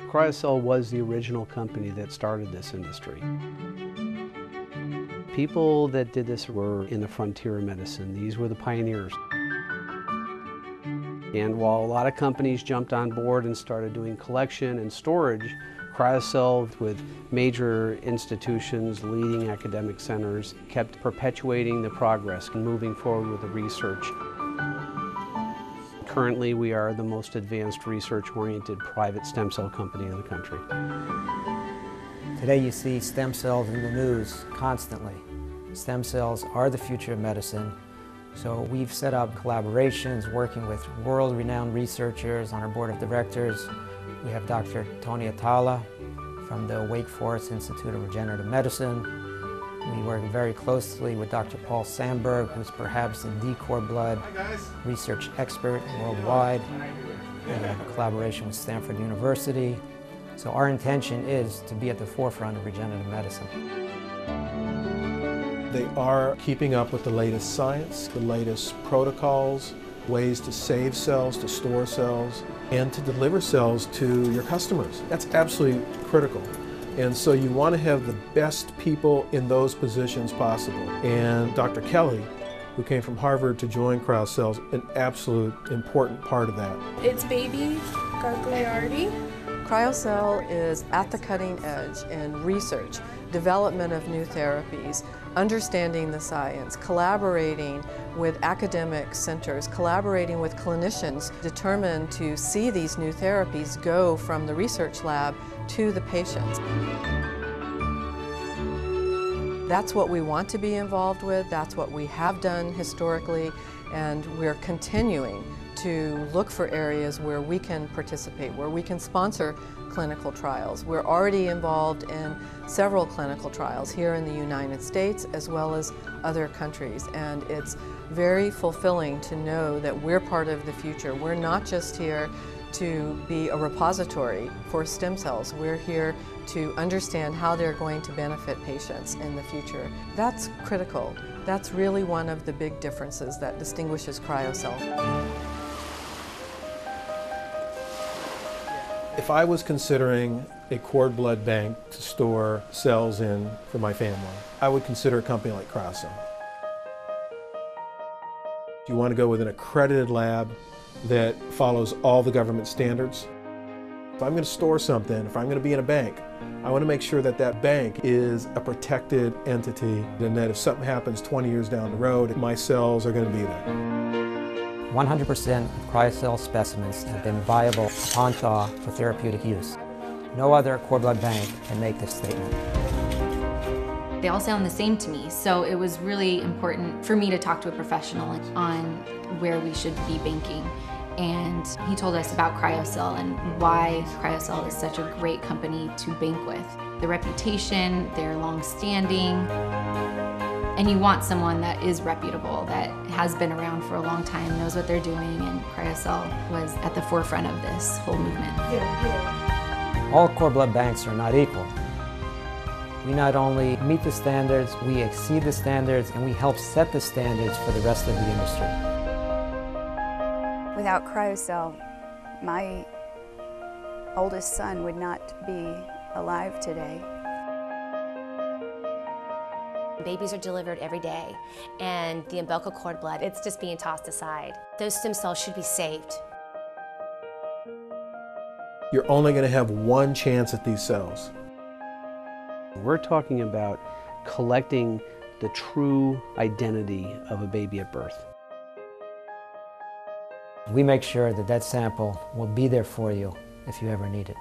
Cryocell was the original company that started this industry. People that did this were in the frontier of medicine. These were the pioneers. And while a lot of companies jumped on board and started doing collection and storage, Cryocell, with major institutions, leading academic centers, kept perpetuating the progress and moving forward with the research. Currently, we are the most advanced research-oriented private stem cell company in the country. Today you see stem cells in the news constantly. Stem cells are the future of medicine. So we've set up collaborations working with world-renowned researchers on our board of directors. We have Dr. Tony Atala from the Wake Forest Institute of Regenerative Medicine. We work very closely with Dr. Paul Sandberg, who's perhaps the cord blood research expert worldwide. We have a collaboration with Stanford University. So our intention is to be at the forefront of regenerative medicine. They are keeping up with the latest science, the latest protocols, ways to save cells, to store cells, and to deliver cells to your customers. That's absolutely critical. And so you want to have the best people in those positions possible. And Dr. Kelly, who came from Harvard to join Cryocell, an absolute important part of that. It's baby Gagliardi. Cryocell is at the cutting edge in research, development of new therapies, understanding the science, collaborating with academic centers, collaborating with clinicians, determined to see these new therapies go from the research lab to the patients. That's what we want to be involved with, that's what we have done historically, and we're continuing to look for areas where we can participate, where we can sponsor clinical trials. We're already involved in several clinical trials here in the United States as well as other countries, and it's very fulfilling to know that we're part of the future. We're not just here to be a repository for stem cells. We're here to understand how they're going to benefit patients in the future. That's critical. That's really one of the big differences that distinguishes Cryocell. If I was considering a cord blood bank to store cells in for my family, I would consider a company like Cryocell. You want to go with an accredited lab that follows all the government standards. If I'm going to store something, if I'm going to be in a bank, I want to make sure that that bank is a protected entity and that if something happens 20 years down the road, my cells are going to be there. 100% of Cryocell specimens have been viable upon thaw for therapeutic use. No other cord blood bank can make this statement. They all sound the same to me, so it was really important for me to talk to a professional on where we should be banking. And he told us about Cryocell and why Cryocell is such a great company to bank with. The reputation, they're long-standing, and you want someone that is reputable, that has been around for a long time, knows what they're doing, and Cryocell was at the forefront of this whole movement. All cord blood banks are not equal. We not only meet the standards, we exceed the standards, and we help set the standards for the rest of the industry. Without Cryocell, my oldest son would not be alive today. Babies are delivered every day, and the umbilical cord blood, it's just being tossed aside. Those stem cells should be saved. You're only going to have one chance at these cells. We're talking about collecting the true identity of a baby at birth. We make sure that that sample will be there for you if you ever need it.